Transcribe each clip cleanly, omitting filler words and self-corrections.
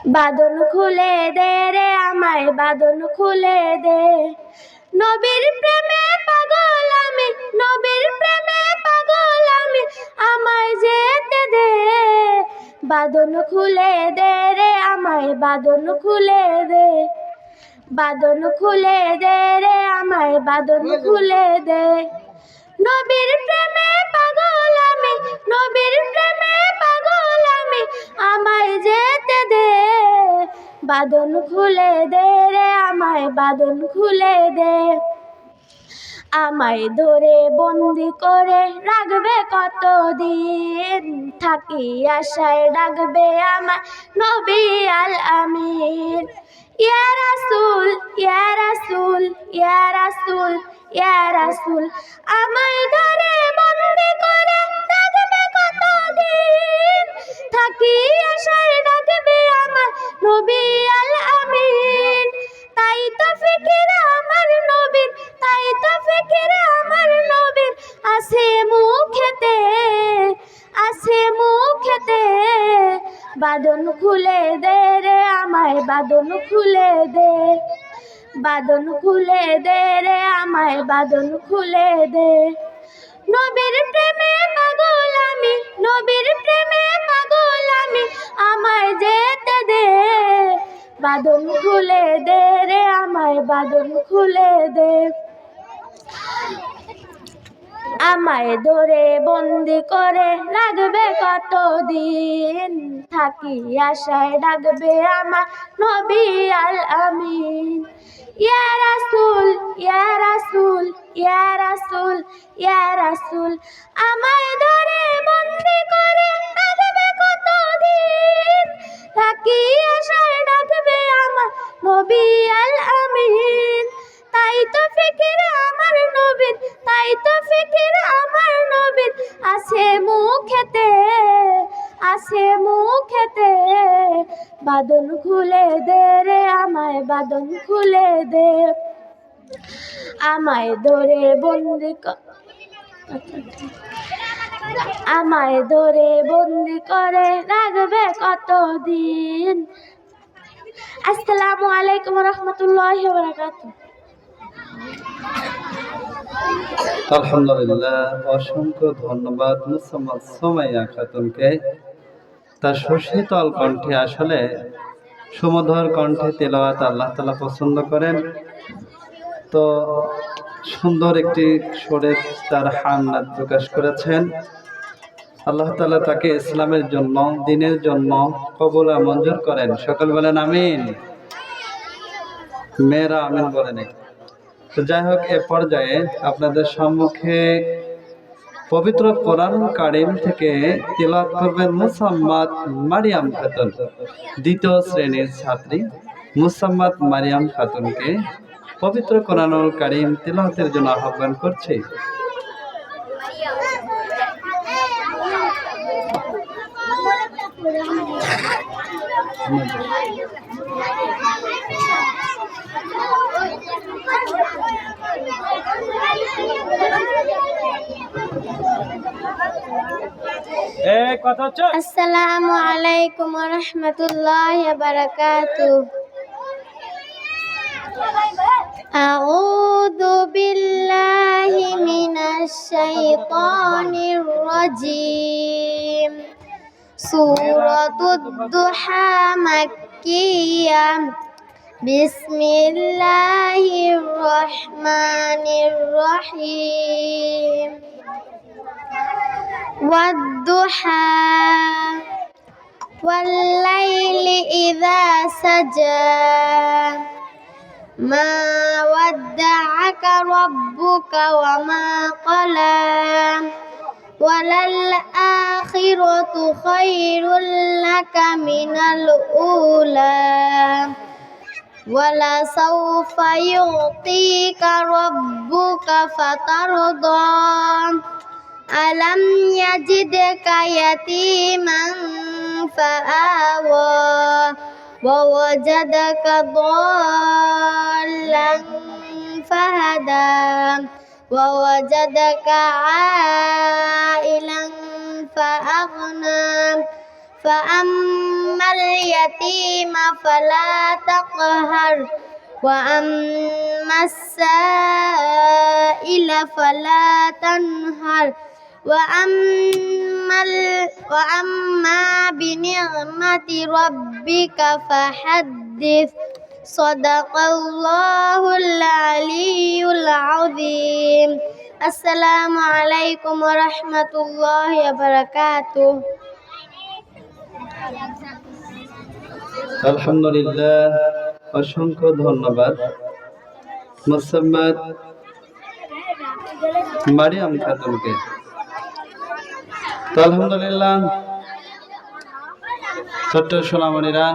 বাঁধন খুলে দে রে আমায় বাঁধন খুলে দে। নবীর প্রেমে পাগল আমি, নবীর প্রেমে পাগল আমি, আমায় যেতে দে। বাঁধন খুলে দে রে আমায় বাঁধন খুলে দে। বাঁধন খুলে দে রে আমায় বাঁধন খুলে দে। নবীর প্রেমে পাগল আমি, নবীর প্রেমে পাগল আমি, আমায় যেতে দে। বাঁধন খুলে দে রে আমায় বাঁধন খুলে দে। আমায় ধরে বন্দি করে রাখবে কতদিন, থাকি আশায় ডাকবে আমার নবী আল আমিন। ইয়া রাসূল ইয়া রাসূল ইয়া রাসূল ইয়া রাসূল, আমায় ধরে বন্দি করে রাখবে কতদিন, থাকি আশায় ডাকবে আমার নবী আল আমিন। তাই তো ফিকির আমার নবীর, তাই তো ফিকির আমার নবীর, আছে মুখেতে, আছে মুখেতে। বাঁধন খুলে দে রে আমায় বাঁধন খুলে দে। বাঁধন খুলে দে রে আমায় বাঁধন খুলে দে। নবীর প্রেমে পাগল আমি, নবীর প্রেমে পাগল আমি, আমায় যেতে দে। বাঁধন খুলে দে রে আমায় বাঁধন খুলে দে। আমায় ধরে বন্দি করে রাখবে কতদিন, থাকি আশায় ডাকবে আমার নবী আল আমিন। ইয়া রাসূল ইয়া রাসূল ইয়া রাসূল ইয়া রাসূল, আমায় ধরে বন্দি করে রাখবে কতদিন, থাকি আশায় ডাকবে আমার নবী আল আমিন। তাই তো ফিকির আমার নবীর, তাই তো ফিকির আমার নবীর, আছে মুখেতে, আছে মুখেতে। বাঁধন খুলে দে রে আমায় বাঁধন খুলে দে। আমায় ধরে বন্দি আমায় ধরে বন্দি করে রাখবে কতদিন। আসসালামু আলাইকুম ওয়া রাহমাতুল্লাহি ওয়া বারাকাতুহু। আলহামদুলিল্লাহ, অসংখ্য ধন্যবাদ মুসাম্মদ সুমাইয়া খাতুনকে। তার সুশীতল কণ্ঠে, আসলে সুমধুর কণ্ঠে তেলাওয়াত আল্লাহ তাআলা পছন্দ করেন। তো সুন্দর একটি সুরে তার হামনাত প্রকাশ করেছেন। আল্লাহ তাআলা তাকে ইসলামের জন্য, দ্বীনের জন্য কবুল মঞ্জুর করেন। সকল বলেন আমিন। মেয়েরা আমিন বলেন। তো যাই হোক, এ পর্যায়ে আপনাদের সম্মুখে পবিত্র কোরআন কারীম থেকে তিলাওয়াত করবেন মুসাম্মদ মারিয়াম খাতুন, দ্বিতীয় শ্রেণীর ছাত্রী মুসাম্মদ মারিয়াম খাতুনকে পবিত্র কোরআনুল কারীম তিলাওয়াতের জন্য আহ্বান করছি। আসসালামু আলাইকুম ওয়া রাহমাতুল্লাহি ওয়া বারাকাতুহু। আউযু বিল্লাহি মিনাশ শাইতানির রাজীম। সূরাতুদ দুহা মাক্কিয়াহ। বিসমিল্লাহির রহমানির রহিম। والضحى والليل إذا سجى ما ودعك ربك وما قلى وللآخرة خير لك من الأولى ولسوف يعطيك ربك فترضى ألم يجدك يتيما فآوى ووجدك ضالا فهدى ووجدك عائلا فأغنى فأما اليتيم فلا تقهر وأما السائل فلا تنهر وأما بنعمة ربك فحدث صدق الله العلي العظيم السلام عليكم ورحمة الله وبركاته আলহামদুলিল্লাহ, অসংখ্য ধন্যবাদ মোসাম্মদ মারিয়াম খাতুনকে। তো আলহামদুলিল্লাহ, ছোট্ট সোনামণিরা,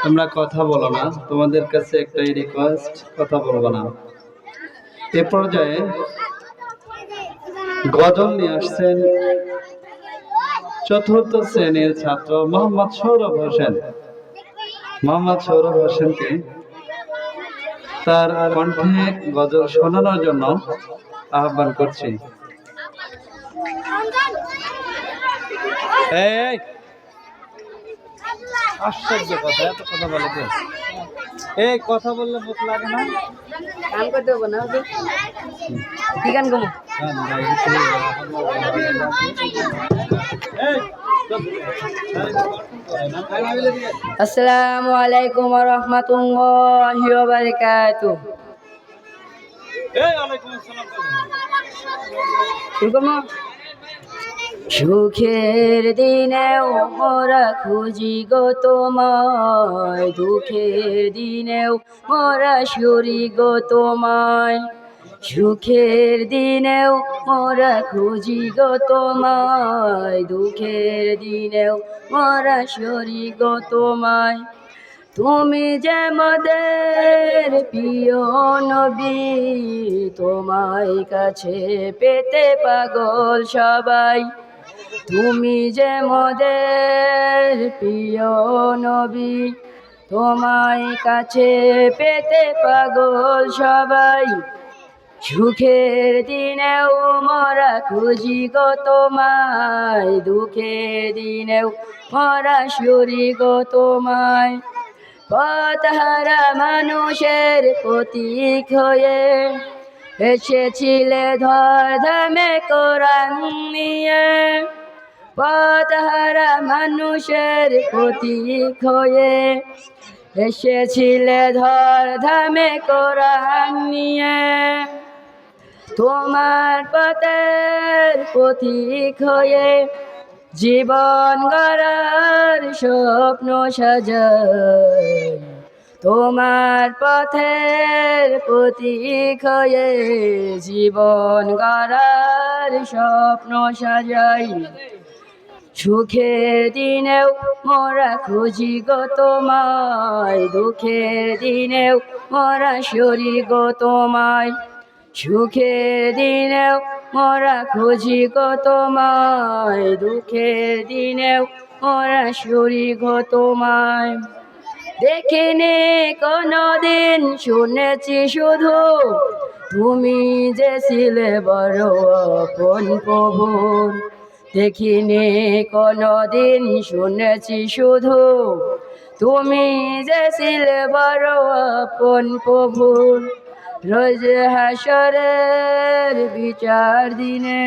তোমরা কথা বলো না, তোমাদের কাছে একটাই রিকোয়েস্ট, কথা বলবো না। এ পর্যায়ে গজল নিয়ে আসছেন চতুর্থ শ্রেণীর ছাত্র মোহাম্মদ সৌরভ হোসেন। মোহাম্মদ সৌরভ হোসেনকে তার কণ্ঠে গজল শোনানোর জন্য আহ্বান করছি। এই আশ্চর্য কথা, এত কথা বলে তো, এই কথা বললে মুখ লাগে না? গান করতে হবে না? কি গান গাবো? আসসালামু আলাইকুম ওয়া রাহমাতুল্লাহি ওয়া বারাকাতুহু। সুখের দিনেও মোরা খুঁজি গো তোমায়, দুঃখের দিনেও মোরা সরি গো তোমায়। সুখের দিনেও মোরা খুঁজি গো তোমায়, দুঃখের দিনেও মোরা সরি গো তোমায়। তুমি যে মোদের প্রিয় নবী, তোমায় কাছে পেতে পাগল সবাই। তুমি যে মোদের প্রিয় নবী, তোমায় কাছে পেতে পাগল সবাই। সুখের দিনেও মোরা খুঁজি গো তোমায়, দুঃখের দিনেও মোরা সরি গো তোমায়। পথহারা মানুষের প্রতীক হয়ে এসেছিলে ধর্মে কোরআন নিয়ে। পথহারা মানুষের প্রতীক হয়ে এসেছিলে ধর্মে কোরআন নিয়ে। তোমার পথের পথিক হয়ে জীবন গড়ার স্বপ্ন সাজাই। তোমার পথের পথিক হয়ে জীবন গড়ার স্বপ্ন সাজাই। সুখের দিনেও মোরা খুঁজি গো তোমায়, দুঃখের দিনেও মোরা সরি গো তোমায়। সুখের দিনেও মোরা খুঁজি গো তোমায়, দুঃখের দিনেও মোরা সরি গো তোমায়। দেখিনি কোনদিন, শুনেছি শুধু তুমি যে ছিলে বড় আপন প্রভুর। দেখিনি কোনদিন, শুনেছি শুধু তুমি যে ছিলে বড় আপন প্রভুর। রোজ হাসরের বিচার দিনে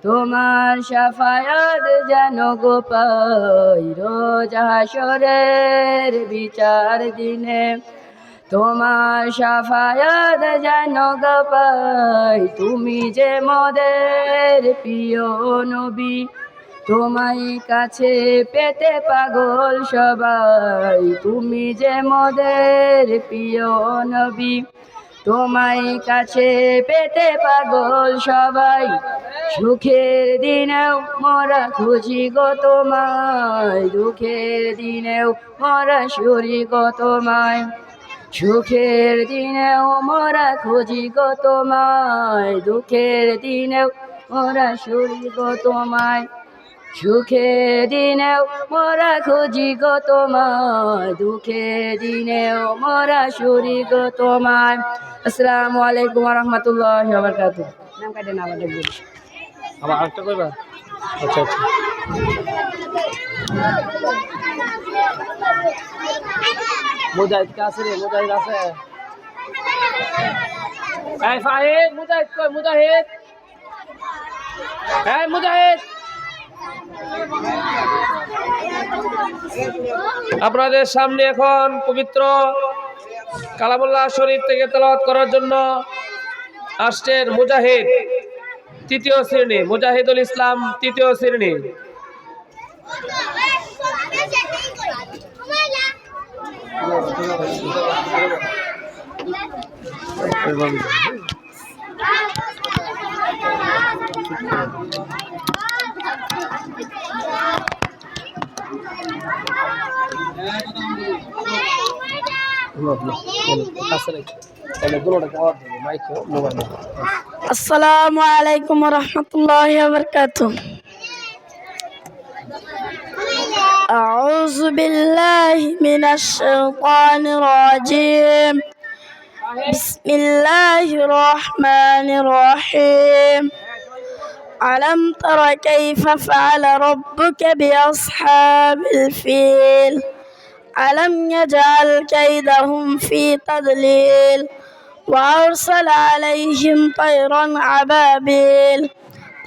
তোমার শাফায়াত যেন গো পাই। রোজ হাসরের বিচার দিনে তোমার শাফায়াত যেন গো পাই। তুমি যে মোদের প্রিয় নবী, তোমায় কাছে পেতে পাগল সবাই। তুমি যে মোদের প্রিয় নবী, তোমায় কাছে পেতে পাগল সবাই। সুখের দিনেও মোরা খুঁজি গো তোমায়, দুঃখের দিনেও মোরা সরি গো তোমায়। সুখের দিনেও মোরা খুঁজি গো তোমায়, দুঃখের দিনেও মোরা সরি গো তোমায়। সুখের দিনেও মোরা খুঁজি গো তোমায়, দুঃখের দিনেও মোরা সরি গো তোমায়। আসসালামু আলাইকুম ওয়া রাহমাতুল্লাহি ওয়া বারাকাতুহু। নাম কাটে না, আবার দেখবেন। আবার আরেকটা কইবা? আচ্ছা আচ্ছা মুজাহিদ কে আছে রে মুজাহিদ আছে এই ফাহিদ মুজাহিদ কই মুজাহিদ এই মুজাহিদ আপনাদের সামনে এখন পবিত্র কালামুল্লাহ শরীফ থেকে তেলাওয়াত করার জন্য আসছেন মুজাহিদ তৃতীয় শ্রেণী মুজাহিদুল ইসলাম তৃতীয় শ্রেণী আসসালামু আলাইকুম ওয়া রাহমাতুল্লাহি ওয়া বারাকাতুহু আউযু বিল্লাহি মিনাশ শাইতানির রাজীম বিসমিল্লাহির রহমানির রহিম ألم تر كيف فعل ربك بأصحاب الفيل ألم يجعل كيدهم في تضليل وأرسل عليهم طيرا أبابيل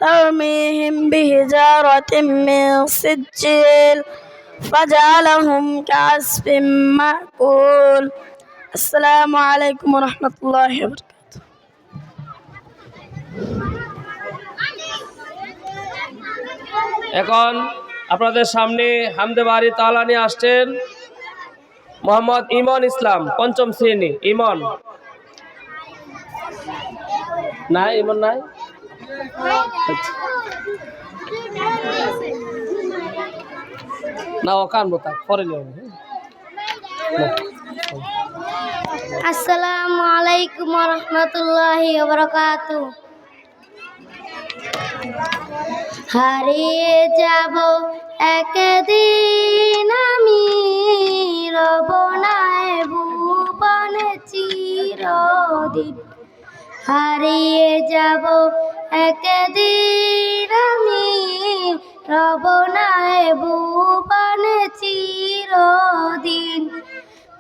ترميهم بحجارة من سجيل فجعلهم كعصف مأكول السلام عليكم ورحمة الله وبركاته এখন আপনাদের সামনে হামদে বাড়ি তাআলা নিয়ে আসছেন মোহাম্মদ ইমন ইসলাম পঞ্চম শ্রেণী ইমন নাই ইমন নাই না ও কানবো তা পরে নিয়ে আসসালামু আলাইকুম ওয়া রাহমাতুল্লাহি ওয়া বারাকাতুহু হারিয়ে যাব একদিন আমি রব না ভুবনে চিরদিন হারিয়ে যাব একদিন আমি রব না ভুবনে চিরদিন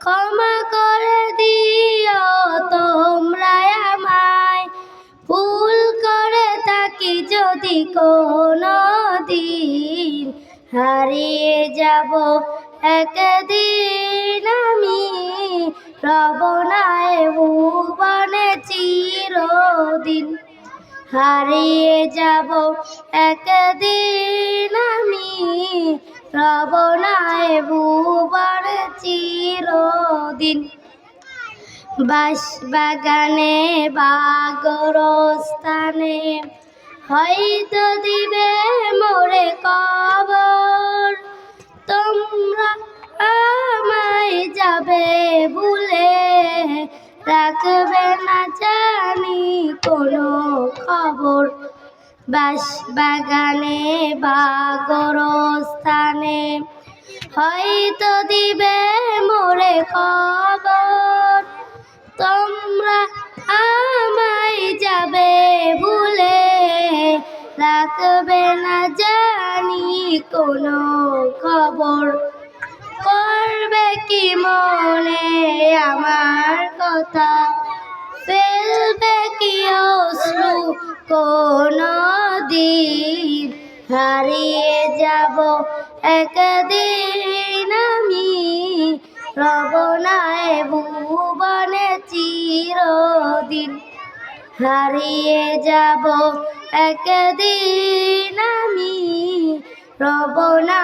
ক্ষমা করে দিও তোমরা আমায় ভুল করে থাকি যদি কোনো দিন হারিয়ে যাব একদিন আমি রব না ভুবনে চিরদিন হারিয়ে যাব একদিন আমি রব না ভুবনে চিরদিন বাঁশবাগানে বা গোরস্থানে হয়তো দিবে মোরে কবর তোমরা আমায় যাবে ভুলে রাখবে না জানি কোনো খবর বাঁশবাগানে বা গোরস্থানে হয়তো দিবে মোরে খবর তোমরা আমায় যাবে ভুলে রাখবে না জানি কোনো খবর করবে কি মনে আমার কথা ফেলবে কি অশ্রু কোনো দিন হারিয়ে যাব একদিন আমি রব না ভুবনে চিরদিন হারিয়ে যাব একদিন আমি রব না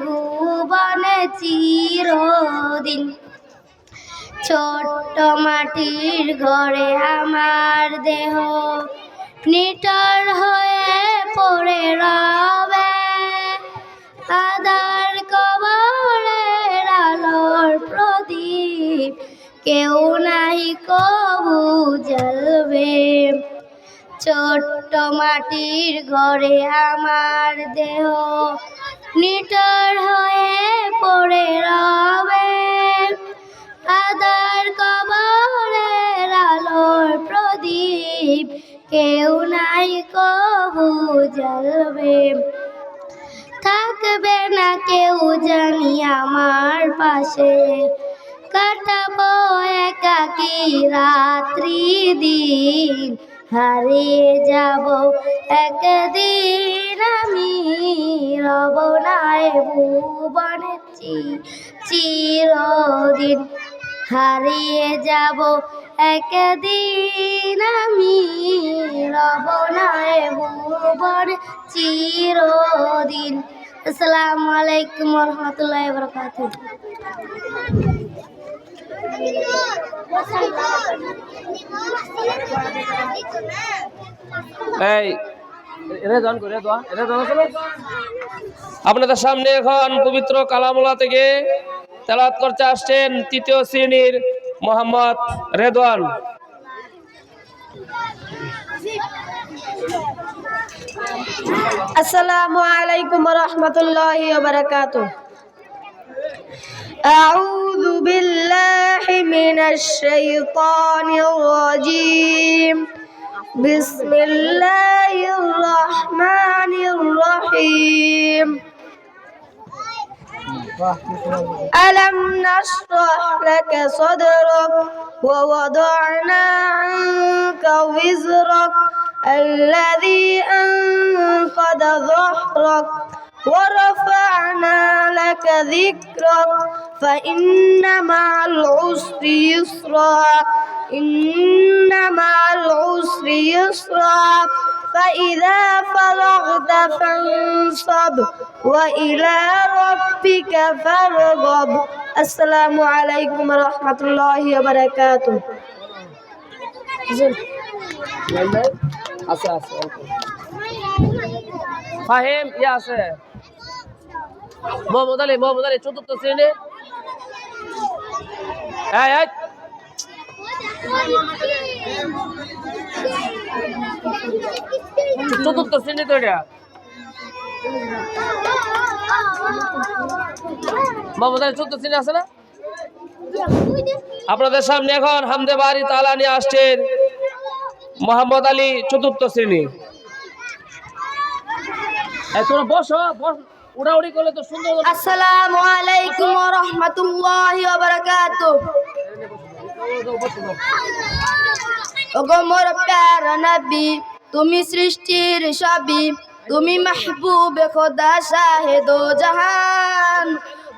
ভুবনে চিরদিন ছোট্ট মাটির ঘরে আমার দেহ নিটর হয়ে পড়ে রবে আধার কবরের আলোর প্রদীপ কেউ নাই কবু জ্বলবে ছোট্ট মাটির ঘরে আমার দেহ নিটর হয়ে পড়ে রবে আধার কবরের আলোর প্রদীপ কেউ নাই কবু জ্বলবে কেউ জানি আমার পাশে, কাটাবো একাকী রাত্রি দিন, হারিয়ে যাব একদিন আমি, রব না এ ভুবনে চিরদিন, হারিয়ে যাব একদিন আমি, রব না এ ভুবনে চিরদিন। আসসালামু আলাইকুম ওয়া রাহমাতুল্লাহি ওয়া বারাকাতুহু। এই আপনাদের সামনে এখন পবিত্র কালামুল্লাহ থেকে তেলাওয়াত করতে আসছেন তৃতীয় শ্রেণীর মোহাম্মদ রেদওয়ান। আসসালামু আলাইকুম ওয়া রাহমাতুল্লাহি ওয়া বারাকাতুহু। আউযু বিল্লাহি মিনাশ শাইতানির রাজীম। বিসমিল্লাহির রহমানির রহিম। ألم نشرح لك صدرك ووضعنا عنك وزرك الذي أنقض ظهرك ورفعنا لك ذكرك فإن مع العسر يسرا إن مع العسر يسرا فإذا فرغت فانصب وإلى ربك فارغب। السلام عليكم ورحمة الله وبركاته. ফাহিম ইয়া আছে মোহাম্মদ আলী চতুর্থ শ্রেণী। চতুর্থ শ্রেণী তো এটা মোহাম্মদ আলী চতুর্থ শ্রেণী আছে না? আপনাদের সামনে এখন হামদে বাড়ি তালা নিয়ে আসছেন মোহাম্মদ আলী চতুর্থ শ্রেণী। তোমরা বসো, উড়াউড়ি করলে তো সুন্দর। আসসালামু আলাইকুম ওয়া রাহমাতুল্লাহি ওয়া বারাকাতুহু। ওগো মোর প্যারা নবী, তুমি সৃষ্টির সবই, তুমি মাহবুবে খোদা শাহে দো জাহান,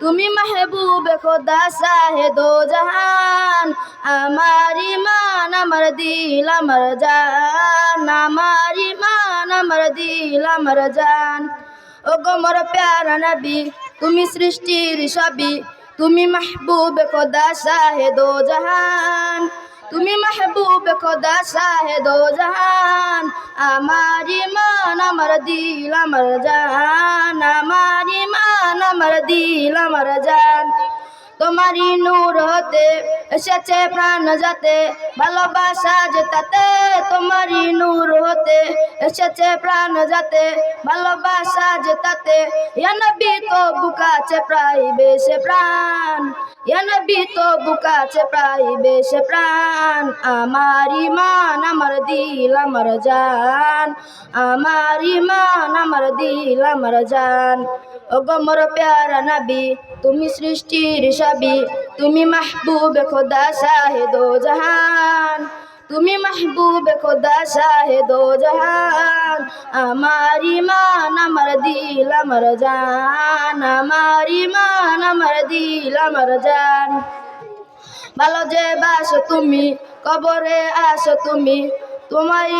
তুমি মাহবুবে খোদা শাহে দো জাহান। আমার ইমান আমার দিল আমার জান, আমার ইমান আমার দিল আমার জান। ওগো মোর প্যারা নবী, তুমি সৃষ্টির সবই, তুমি মাহবুবে খোদা শাহে দো জাহান, তুমি মাহবুবে খোদা শাহে দো জাহান। আমার ইমান আমার দিল আমার জান, আমার ইমান আমার দিল আমার জান। তোমারই নূর হতে এসেছে প্রাণ যাতে, ভালোবাসা যেতাতে তোমারই নূর হতে এসেছে প্রাণ যাতে, ভালোবাসা যেতাতে। ইয়া নবী তো বুকাছে প্রায় বেশে প্রাণ, ইয়া নবী তো বুকাছে প্রায় বেশে প্রাণ। আমার ইমান আমার দিল আমার জান, আমার ইমান আমার দিল আমার জান। ওগো মোর প্যারা নবী, তুমি সৃষ্টির সবই, তুমি মাহবুবে খোদা শাহে দো জাহান, তুমি মাহবুবে খোদা শাহে দো জাহান। আমার ইমান আমার দিল আমার জান, আমার ইমান আমার দিল আমার জান। ভালো যে বাসো তুমি কবরে আসো তুমি, তোমার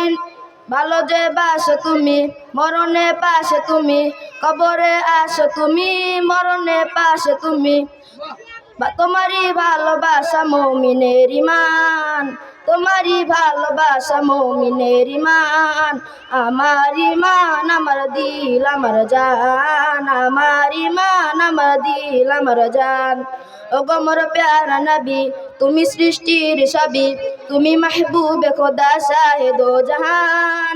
ভালো যে বাসো তুমি মরণে পাশে তুমি, কবরে আসো তুমি মরণে পাশে তুমি। তোমারই ভালোবাসা মুমিনের ইমান, তোমারই ভালোবাসা মুমিনের ইমান। আমার ইমান আমার দিল আমার জান, আমার ইমান আমার দিল আমার জান। ওগো মোর প্যারা নবী, তুমি সৃষ্টির সবই, তুমি মাহবুবে খোদা শাহে দো জাহান,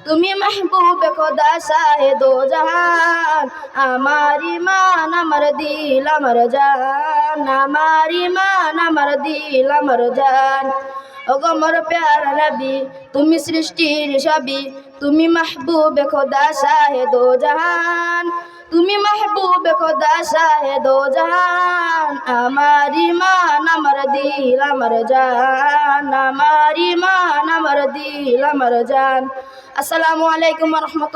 তুমি মাহবুবে খোদা শাহে দো জাহান। আমার ইমান আমার দিল আমার জান, আমার ইমান আমার দিল আমার জান। ওগো মোর প্যারা নবী, তুমি সৃষ্টির সবই, তুমি মাহবুবে খোদা শাহে দো জাহান, তুমি মাহবুব খোদা শাহেদ ও জাহান, আমার ইমান আমার দিল আমার জান, আমার ইমান আমার দিল আমার জান। আসসালামু আলাইকুম ওয়া রাহমাতুল্লাহ।